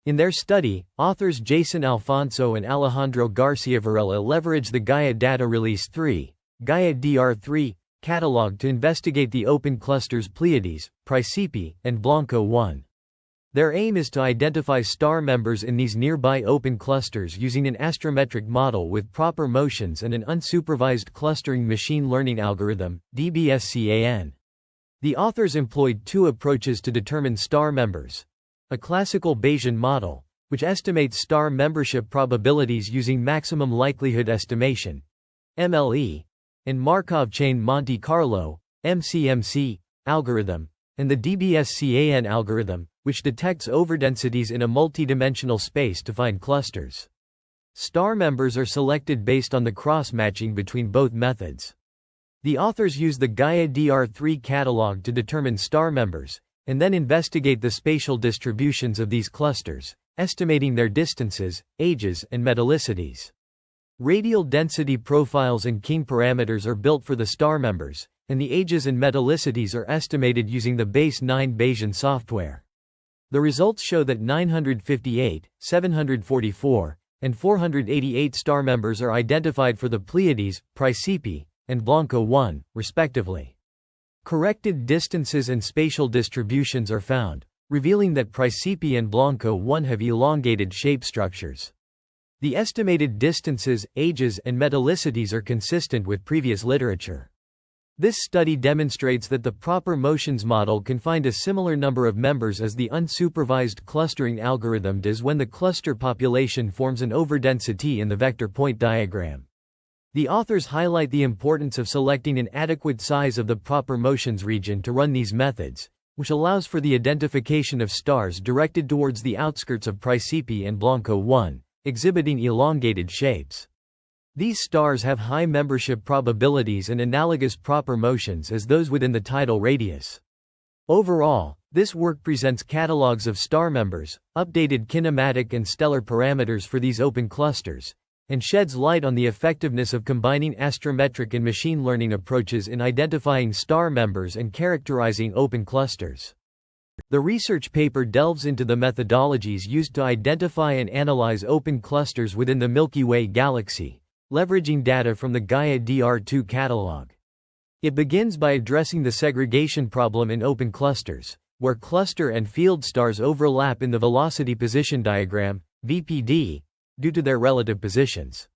In their study, authors Jeison Alfonso and Alejandro García-Varela leverage the Gaia Data Release 3, Gaia DR3, catalog to investigate the open clusters Pleiades, Praesepe, and Blanco 1. Their aim is to identify star members in these nearby open clusters using an astrometric model with proper motions and an unsupervised clustering machine learning algorithm, DBSCAN. The authors employed two approaches to determine star members. A classical Bayesian model, which estimates star membership probabilities using maximum likelihood estimation, MLE, and Markov chain Monte Carlo, MCMC, algorithm, and the DBSCAN algorithm, which detects overdensities in a multidimensional space to find clusters. Star members are selected based on the cross-matching between both methods. The authors use the Gaia DR3 catalog to determine star members, and then investigate the spatial distributions of these clusters, estimating their distances, ages, and metallicities. Radial density profiles and King parameters are built for the star members, and the ages and metallicities are estimated using the base 9 Bayesian software. The results show that 958, 744, and 488 star members are identified for the Pleiades, Praesepe, and Blanco 1, respectively. Corrected distances and spatial distributions are found, revealing that Praesepe and Blanco 1 have elongated shape structures. The estimated distances, ages, and metallicities are consistent with previous literature. This study demonstrates that the proper motions model can find a similar number of members as the unsupervised clustering algorithm does when the cluster population forms an overdensity in the vector point diagram. The authors highlight the importance of selecting an adequate size of the proper motions region to run these methods, which allows for the identification of stars directed towards the outskirts of Praesepe and Blanco 1, exhibiting elongated shapes. These stars have high membership probabilities and analogous proper motions as those within the tidal radius. Overall, this work presents catalogs of star members, updated kinematic and stellar parameters for these open clusters, and sheds light on the effectiveness of combining astrometric and machine learning approaches in identifying star members and characterizing open clusters. The research paper delves into the methodologies used to identify and analyze open clusters within the Milky Way galaxy, leveraging data from the Gaia DR2 catalog. It begins by addressing the segregation problem in open clusters, where cluster and field stars overlap in the velocity position diagram, VPD, due to their relative positions.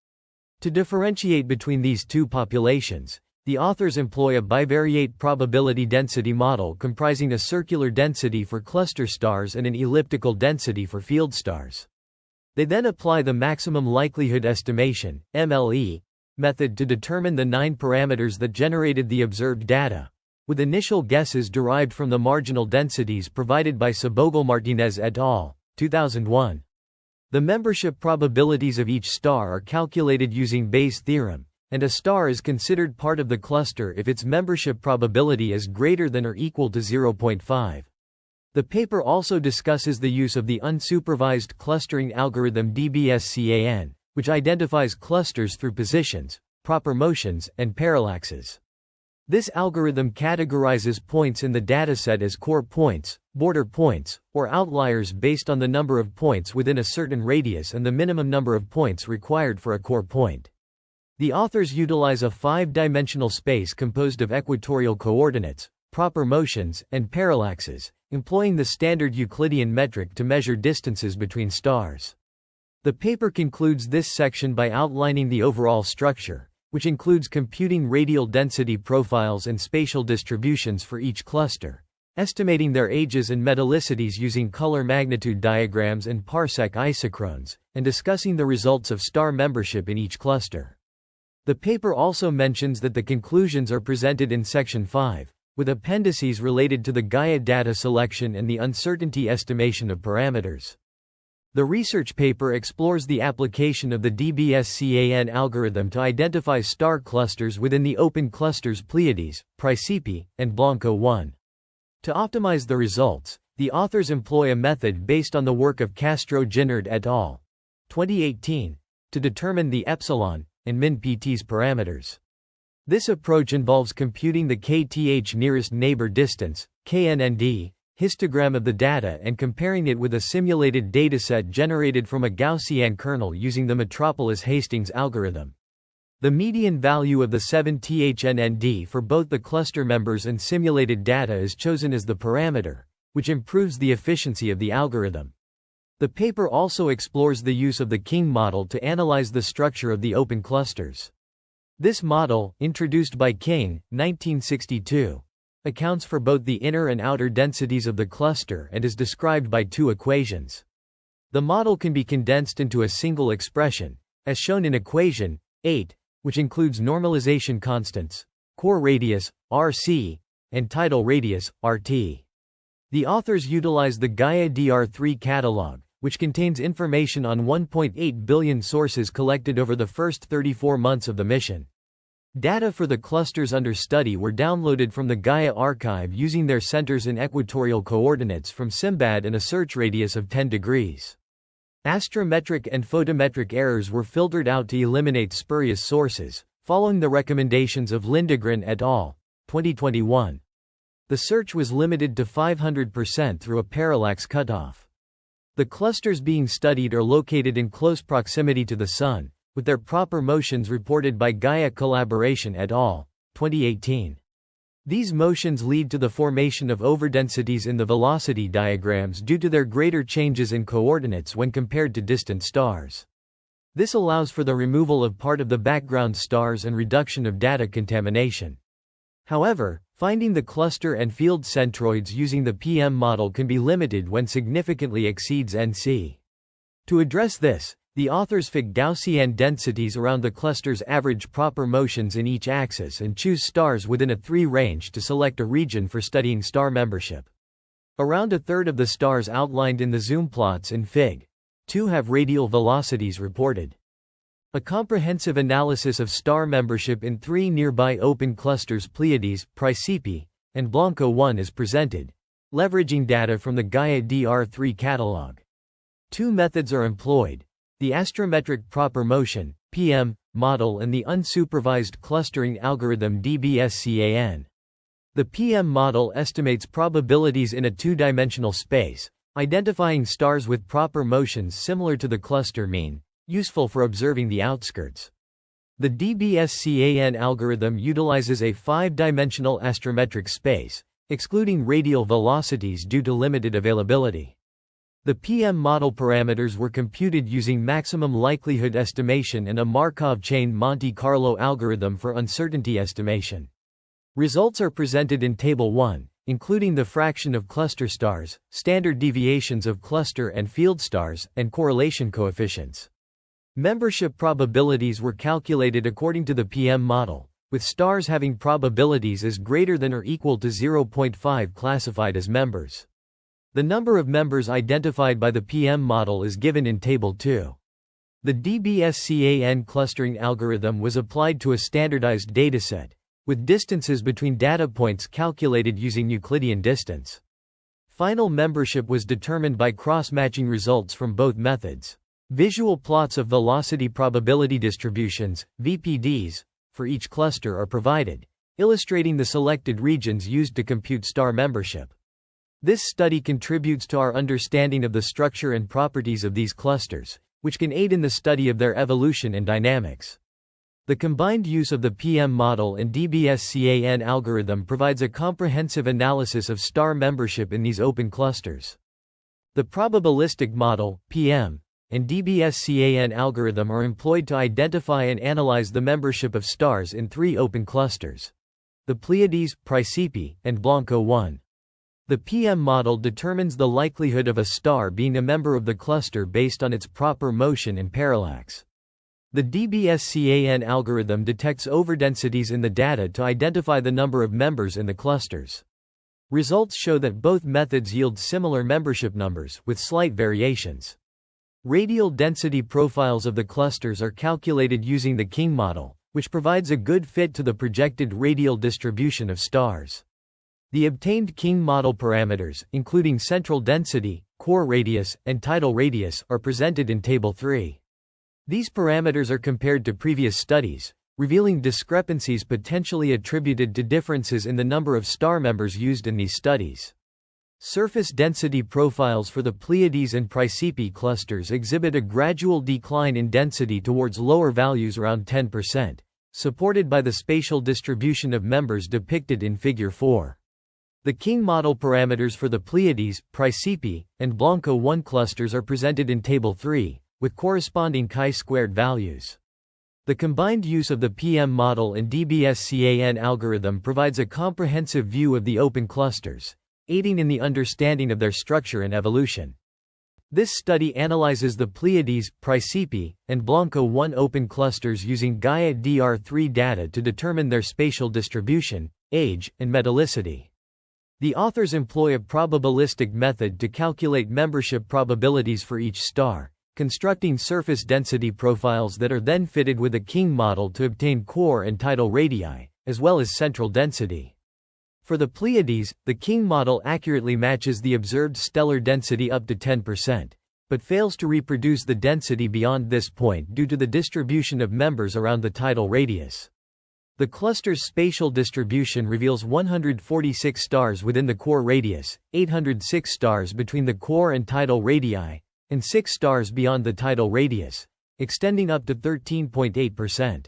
To differentiate between these two populations, the authors employ a bivariate probability density model comprising a circular density for cluster stars and an elliptical density for field stars. They then apply the maximum likelihood estimation, MLE, method to determine the 9 parameters that generated the observed data, with initial guesses derived from the marginal densities provided by Sabogal-Martinez et al., 2001. The membership probabilities of each star are calculated using Bayes' theorem, and a star is considered part of the cluster if its membership probability is greater than or equal to 0.5. The paper also discusses the use of the unsupervised clustering algorithm DBSCAN, which identifies clusters through positions, proper motions, and parallaxes. This algorithm categorizes points in the dataset as core points, border points, or outliers based on the number of points within a certain radius and the minimum number of points required for a core point. The authors utilize a 5-dimensional space composed of equatorial coordinates, proper motions, and parallaxes, employing the standard Euclidean metric to measure distances between stars. The paper concludes this section by outlining the overall structure, which includes computing radial density profiles and spatial distributions for each cluster, estimating their ages and metallicities using color magnitude diagrams and parsec isochrones, and discussing the results of star membership in each cluster. The paper also mentions that the conclusions are presented in Section 5, with appendices related to the Gaia data selection and the uncertainty estimation of parameters. The research paper explores the application of the DBSCAN algorithm to identify star clusters within the open clusters Pleiades, Praesepe, and Blanco 1. To optimize the results, the authors employ a method based on the work of Castro-Ginnard et al. 2018, to determine the epsilon and min-PT's parameters. This approach involves computing the kth nearest neighbor distance, KNND, histogram of the data and comparing it with a simulated dataset generated from a Gaussian kernel using the Metropolis-Hastings algorithm. The median value of the 7THNND for both the cluster members and simulated data is chosen as the parameter, which improves the efficiency of the algorithm. The paper also explores the use of the King model to analyze the structure of the open clusters. This model, introduced by King, 1962, accounts for both the inner and outer densities of the cluster and is described by two equations. The model can be condensed into a single expression, as shown in equation 8, which includes normalization constants, core radius, RC, and tidal radius, RT. The authors utilize the Gaia DR3 catalog, which contains information on 1.8 billion sources collected over the first 34 months of the mission. Data for the clusters under study were downloaded from the Gaia archive using their centers in equatorial coordinates from Simbad and a search radius of 10 degrees. Astrometric and photometric errors were filtered out to eliminate spurious sources, following the recommendations of Lindegren et al., 2021. The search was limited to 500% through a parallax cutoff. The clusters being studied are located in close proximity to the Sun, with their proper motions reported by Gaia Collaboration et al., 2018. These motions lead to the formation of overdensities in the velocity diagrams due to their greater changes in coordinates when compared to distant stars. This allows for the removal of part of the background stars and reduction of data contamination. However, finding the cluster and field centroids using the PM model can be limited when significantly exceeds NC. To address this, the authors fix Gaussian densities around the cluster's average proper motions in each axis and choose stars within a 3 range to select a region for studying star membership. Around a third of the stars outlined in the zoom plots in Fig. 2 have radial velocities reported. A comprehensive analysis of star membership in 3 nearby open clusters Pleiades, Praesepe, and Blanco 1 is presented, leveraging data from the Gaia DR3 catalog. 2 methods are employed: the astrometric proper motion (PM) model and the unsupervised clustering algorithm DBSCAN. The PM model estimates probabilities in a 2-dimensional space, identifying stars with proper motions similar to the cluster mean, useful for observing the outskirts. The DBSCAN algorithm utilizes a 5-dimensional astrometric space, excluding radial velocities due to limited availability. The PM model parameters were computed using maximum likelihood estimation and a Markov chain Monte Carlo algorithm for uncertainty estimation. Results are presented in Table 1, including the fraction of cluster stars, standard deviations of cluster and field stars, and correlation coefficients. Membership probabilities were calculated according to the PM model, with stars having probabilities as greater than or equal to 0.5 classified as members. The number of members identified by the PM model is given in Table 2. The DBSCAN clustering algorithm was applied to a standardized dataset, with distances between data points calculated using Euclidean distance. Final membership was determined by cross-matching results from both methods. Visual plots of velocity probability distributions, VPDs, for each cluster are provided, illustrating the selected regions used to compute star membership. This study contributes to our understanding of the structure and properties of these clusters, which can aid in the study of their evolution and dynamics. The combined use of the PM model and DBSCAN algorithm provides a comprehensive analysis of star membership in these open clusters. The probabilistic model, PM, and DBSCAN algorithm are employed to identify and analyze the membership of stars in 3 open clusters: the Pleiades, Praesepe, and Blanco 1. The PM model determines the likelihood of a star being a member of the cluster based on its proper motion and parallax. The DBSCAN algorithm detects overdensities in the data to identify the number of members in the clusters. Results show that both methods yield similar membership numbers, with slight variations. Radial density profiles of the clusters are calculated using the King model, which provides a good fit to the projected radial distribution of stars. The obtained King model parameters, including central density, core radius, and tidal radius, are presented in Table 3. These parameters are compared to previous studies, revealing discrepancies potentially attributed to differences in the number of star members used in these studies. Surface density profiles for the Pleiades and Praesepe clusters exhibit a gradual decline in density towards lower values around 10%, supported by the spatial distribution of members depicted in Figure 4. The King model parameters for the Pleiades, Praesepe, and Blanco 1 clusters are presented in Table 3, with corresponding chi-squared values. The combined use of the PM model and DBSCAN algorithm provides a comprehensive view of the open clusters, aiding in the understanding of their structure and evolution. This study analyzes the Pleiades, Praesepe, and Blanco 1 open clusters using Gaia DR3 data to determine their spatial distribution, age, and metallicity. The authors employ a probabilistic method to calculate membership probabilities for each star, constructing surface density profiles that are then fitted with a King model to obtain core and tidal radii, as well as central density. For the Pleiades, the King model accurately matches the observed stellar density up to 10%, but fails to reproduce the density beyond this point due to the distribution of members around the tidal radius. The cluster's spatial distribution reveals 146 stars within the core radius, 806 stars between the core and tidal radii, and 6 stars beyond the tidal radius, extending up to 13.8%.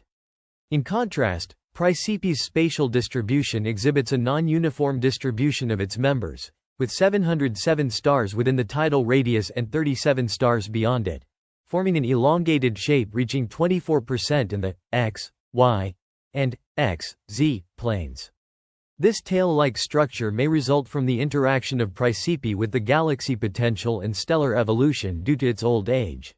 In contrast, Praesepe's spatial distribution exhibits a non-uniform distribution of its members, with 707 stars within the tidal radius and 37 stars beyond it, forming an elongated shape reaching 24% in the X, Y, and X, Z planes. This tail-like structure may result from the interaction of Praesepe with the galaxy potential and stellar evolution due to its old age.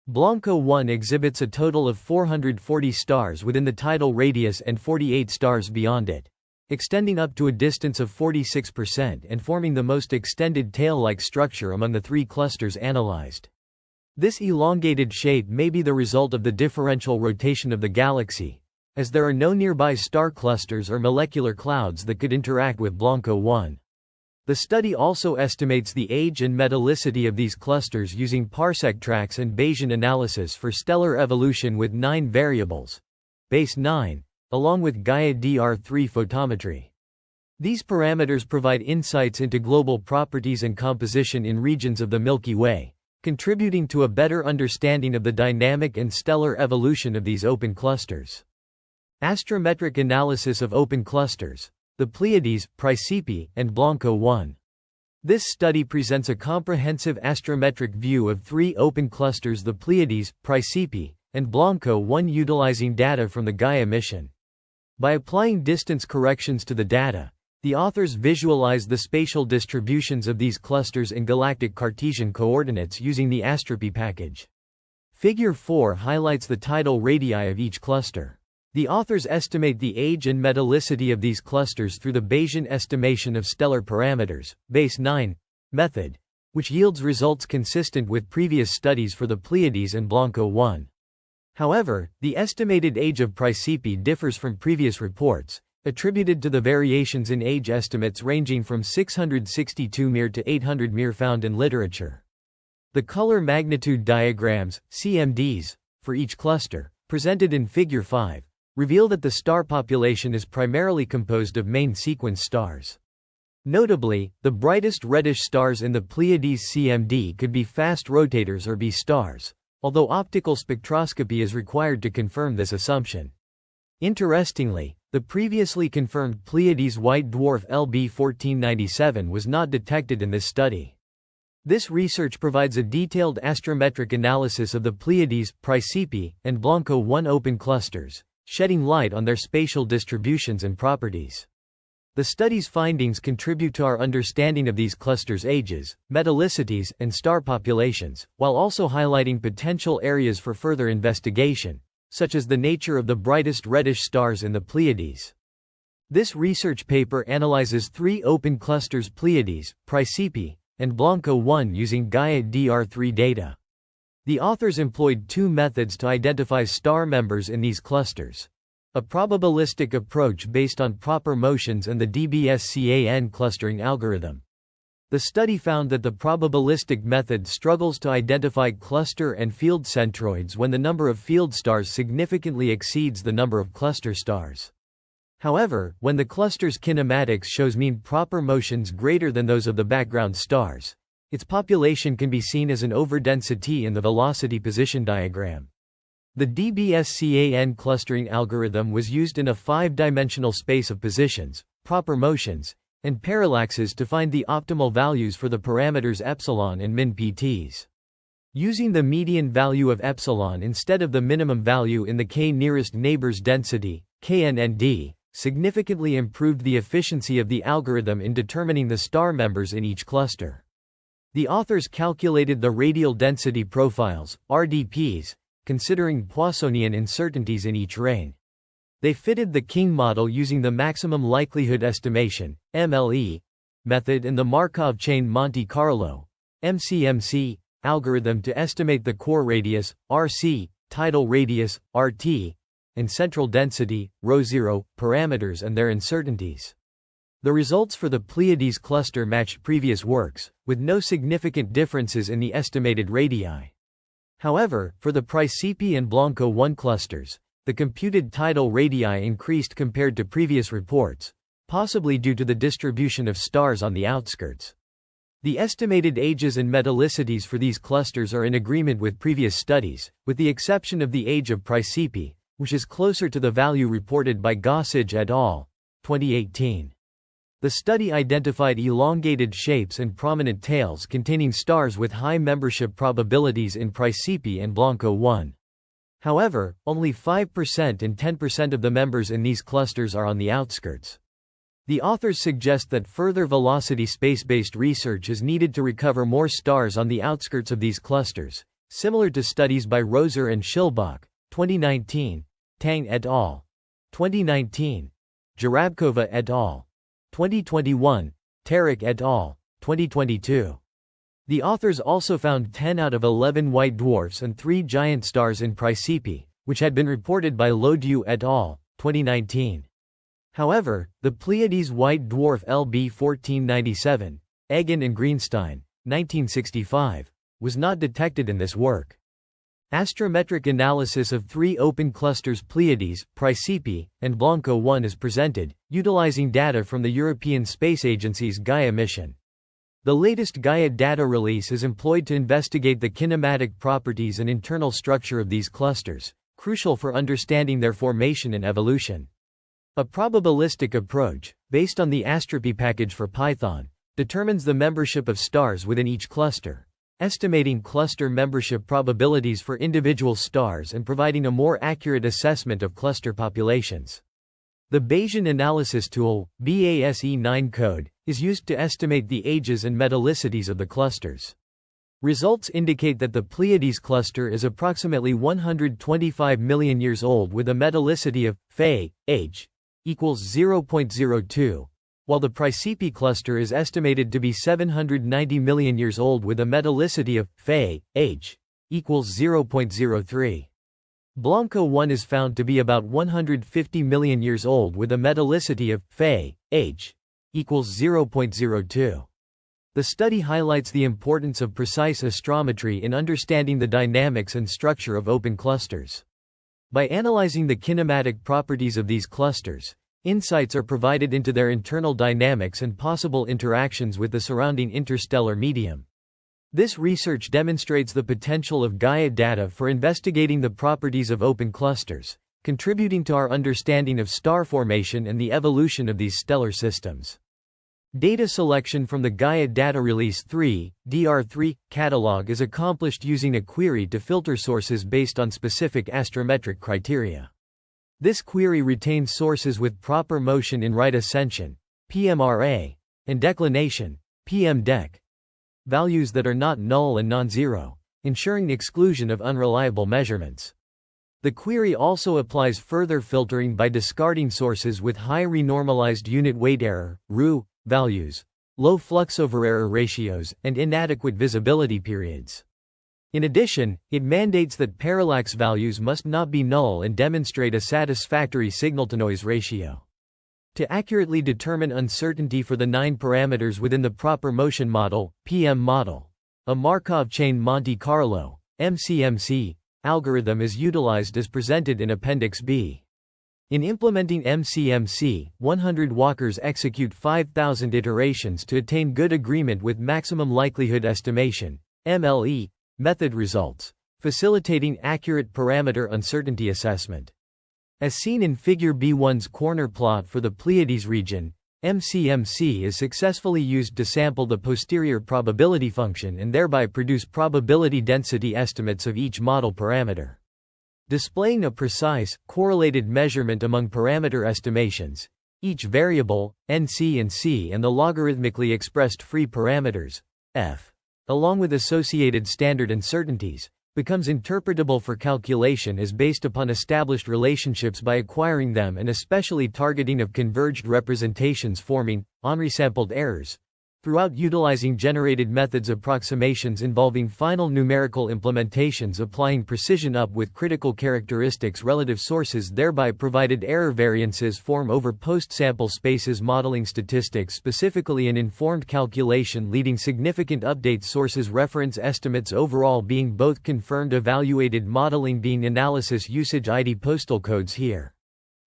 Blanco 1 exhibits a total of 440 stars within the tidal radius and 48 stars beyond it, extending up to a distance of 46% and forming the most extended tail-like structure among the 3 clusters analyzed. This elongated shape may be the result of the differential rotation of the galaxy, as there are no nearby star clusters or molecular clouds that could interact with Blanco 1. The study also estimates the age and metallicity of these clusters using parsec tracks and Bayesian analysis for stellar evolution with 9 variables, base 9, along with Gaia DR3 photometry. These parameters provide insights into global properties and composition in regions of the Milky Way, contributing to a better understanding of the dynamic and stellar evolution of these open clusters. Astrometric analysis of open clusters, the Pleiades, Praesepe, and Blanco 1. This study presents a comprehensive astrometric view of 3 open clusters, the Pleiades, Praesepe, and Blanco 1, utilizing data from the Gaia mission. By applying distance corrections to the data, the authors visualize the spatial distributions of these clusters in galactic Cartesian coordinates using the Astropy package. Figure 4 highlights the tidal radii of each cluster. The authors estimate the age and metallicity of these clusters through the Bayesian estimation of stellar parameters, base 9, method, which yields results consistent with previous studies for the Pleiades and Blanco 1. However, the estimated age of Praesepe differs from previous reports, attributed to the variations in age estimates ranging from 662 mir to 800 mir found in literature. The color magnitude diagrams, CMDs, for each cluster, presented in Figure 5, reveal that the star population is primarily composed of main sequence stars. Notably, the brightest reddish stars in the Pleiades CMD could be fast rotators or B stars, although optical spectroscopy is required to confirm this assumption. Interestingly, the previously confirmed Pleiades white dwarf LB 1497 was not detected in this study. This research provides a detailed astrometric analysis of the Pleiades, Praesepe, and Blanco 1 open clusters, shedding light on their spatial distributions and properties. The study's findings contribute to our understanding of these clusters' ages, metallicities, and star populations, while also highlighting potential areas for further investigation, such as the nature of the brightest reddish stars in the Pleiades. This research paper analyzes 3 open clusters, Pleiades, Praesepe, and Blanco 1, using Gaia DR3 data. The authors employed 2 methods to identify star members in these clusters: a probabilistic approach based on proper motions and the DBSCAN clustering algorithm. The study found that the probabilistic method struggles to identify cluster and field centroids when the number of field stars significantly exceeds the number of cluster stars. However, when the cluster's kinematics shows mean proper motions greater than those of the background stars, its population can be seen as an overdensity in the velocity position diagram. The DBSCAN clustering algorithm was used in a 5-dimensional space of positions, proper motions, and parallaxes to find the optimal values for the parameters epsilon and min pts. Using the median value of epsilon instead of the minimum value in the k nearest neighbors density, KNND, significantly improved the efficiency of the algorithm in determining the star members in each cluster. The authors calculated the radial density profiles, RDPs, considering Poissonian uncertainties in each ring. They fitted the King model using the maximum likelihood estimation, MLE, method and the Markov chain Monte Carlo, MCMC, algorithm to estimate the core radius, RC, tidal radius, RT, and central density, ρ0, parameters and their uncertainties. The results for the Pleiades cluster matched previous works, with no significant differences in the estimated radii. However, for the Praesepe and Blanco 1 clusters, the computed tidal radii increased compared to previous reports, possibly due to the distribution of stars on the outskirts. The estimated ages and metallicities for these clusters are in agreement with previous studies, with the exception of the age of Praesepe, which is closer to the value reported by Gaia et al. 2018. The study identified elongated shapes and prominent tails containing stars with high membership probabilities in Praesepe and Blanco 1. However, only 5% and 10% of the members in these clusters are on the outskirts. The authors suggest that further velocity space-based research is needed to recover more stars on the outskirts of these clusters, similar to studies by Roser and Schilbach, 2019, Tang et al. 2019, Jarabkova et al. 2021, Tarek et al. 2022. The authors also found 10 out of 11 white dwarfs and 3 giant stars in Praesepe, which had been reported by Lodieu et al. 2019. However, the Pleiades white dwarf LB 1497, Egan and Greenstein, 1965, was not detected in this work. Astrometric analysis of 3 open clusters Pleiades, Praesepe, and Blanco 1 is presented, utilizing data from the European Space Agency's Gaia mission. The latest Gaia data release is employed to investigate the kinematic properties and internal structure of these clusters, crucial for understanding their formation and evolution. A probabilistic approach, based on the Astropy package for Python, determines the membership of stars within each cluster, estimating cluster membership probabilities for individual stars and providing a more accurate assessment of cluster populations. The Bayesian analysis tool, BASE9 code, is used to estimate the ages and metallicities of the clusters. Results indicate that the Pleiades cluster is approximately 125 million years old with a metallicity of Fe age equals 0.02. While the Praesepe cluster is estimated to be 790 million years old with a metallicity of Fe age equals 0.03. Blanco 1 is found to be about 150 million years old with a metallicity of Fe age equals 0.02. The study highlights the importance of precise astrometry in understanding the dynamics and structure of open clusters. By analyzing the kinematic properties of these clusters, insights are provided into their internal dynamics and possible interactions with the surrounding interstellar medium. This research demonstrates the potential of Gaia data for investigating the properties of open clusters, contributing to our understanding of star formation and the evolution of these stellar systems. Data selection from the Gaia Data Release 3 (DR3) catalog is accomplished using a query to filter sources based on specific astrometric criteria. This query retains sources with proper motion in right ascension, PMRA, and declination, PMDEC, values that are not null and non-zero, ensuring the exclusion of unreliable measurements. The query also applies further filtering by discarding sources with high renormalized unit weight error, RU, values, low fluxover error ratios, and inadequate visibility periods. In addition, it mandates that parallax values must not be null and demonstrate a satisfactory signal-to-noise ratio. To accurately determine uncertainty for the 9 parameters within the proper motion model, PM model, a Markov chain Monte Carlo, MCMC, algorithm is utilized as presented in Appendix B. In implementing MCMC, 100 walkers execute 5,000 iterations to attain good agreement with maximum likelihood estimation (MLE) method results, facilitating accurate parameter uncertainty assessment. As seen in Figure B1's corner plot for the Pleiades region, MCMC is successfully used to sample the posterior probability function and thereby produce probability density estimates of each model parameter. Displaying a precise, correlated measurement among parameter estimations, each variable, NC and C, and the logarithmically expressed free parameters, F, along with associated standard uncertainties, becomes interpretable for calculation as based upon established relationships by acquiring them and especially targeting of converged representations forming, on resampled errors, throughout utilizing generated methods approximations involving final numerical implementations applying precision up with critical characteristics relative sources thereby provided error variances form over post-sample spaces modeling statistics specifically an informed calculation leading significant updates sources reference estimates overall being both confirmed evaluated modeling being analysis usage ID postal codes here.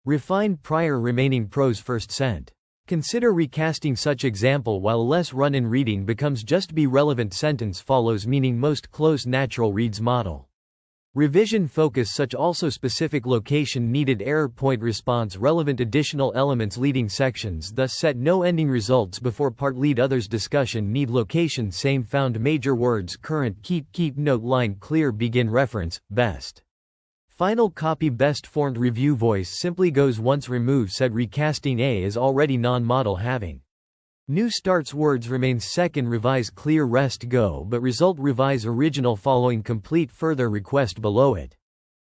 Refined prior remaining pros first sent. Consider recasting such example while less run in reading becomes just be relevant sentence follows meaning most close natural reads model. Revision focus such also specific location needed error point response relevant additional elements leading sections thus set no ending results before part lead others discussion need location same found major words current keep note line clear begin reference best. Final copy best formed review voice simply goes once remove said recasting A is already non-model having. New starts words remains second revise clear rest go but result revise original following complete further request below it.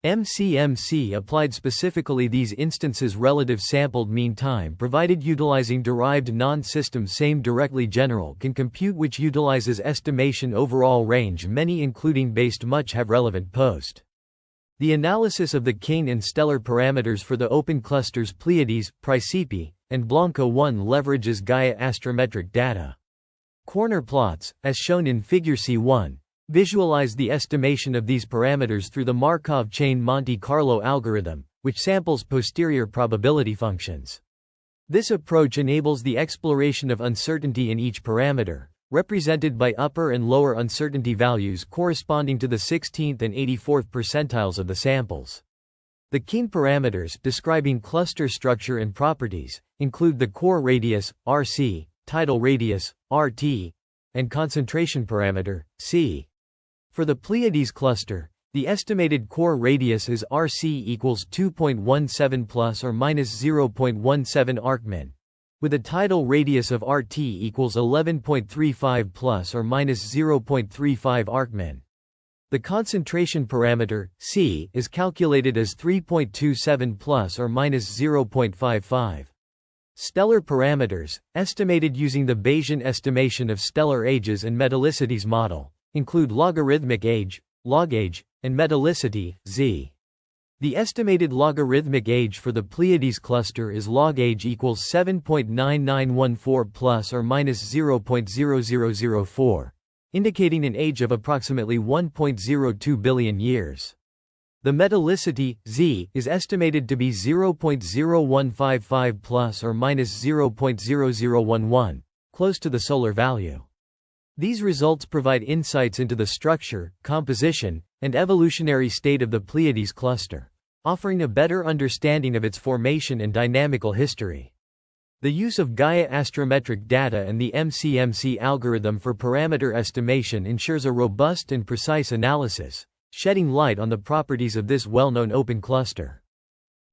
MCMC applied specifically these instances relative sampled mean time provided utilizing derived non-system same directly general can compute which utilizes estimation overall range many including based much have relevant post. The analysis of the king and stellar parameters for the open clusters Pleiades, Praesepe, and Blanco 1 leverages Gaia astrometric data. Corner plots, as shown in Figure C1, visualize the estimation of these parameters through the Markov chain Monte Carlo algorithm, which samples posterior probability functions. This approach enables the exploration of uncertainty in each parameter, represented by upper and lower uncertainty values corresponding to the 16th and 84th percentiles of the samples. The king parameters describing cluster structure and properties include the core radius, RC, tidal radius, RT, and concentration parameter, C. For the Pleiades cluster, the estimated core radius is RC equals 2.17 plus or minus 0.17 arcmin, with a tidal radius of RT equals 11.35 plus or minus 0.35 arcmin. The concentration parameter, C, is calculated as 3.27 plus or minus 0.55. Stellar parameters, estimated using the Bayesian estimation of stellar ages and metallicities model, include logarithmic age, log age, and metallicity, Z. The estimated logarithmic age for the Pleiades cluster is log age equals 7.9914 plus or minus 0.0004, indicating an age of approximately 1.02 billion years. The metallicity, Z, is estimated to be 0.0155 plus or minus 0.0011, close to the solar value. These results provide insights into the structure, composition, and evolutionary state of the Pleiades cluster, offering a better understanding of its formation and dynamical history. The use of Gaia astrometric data and the MCMC algorithm for parameter estimation ensures a robust and precise analysis, shedding light on the properties of this well-known open cluster.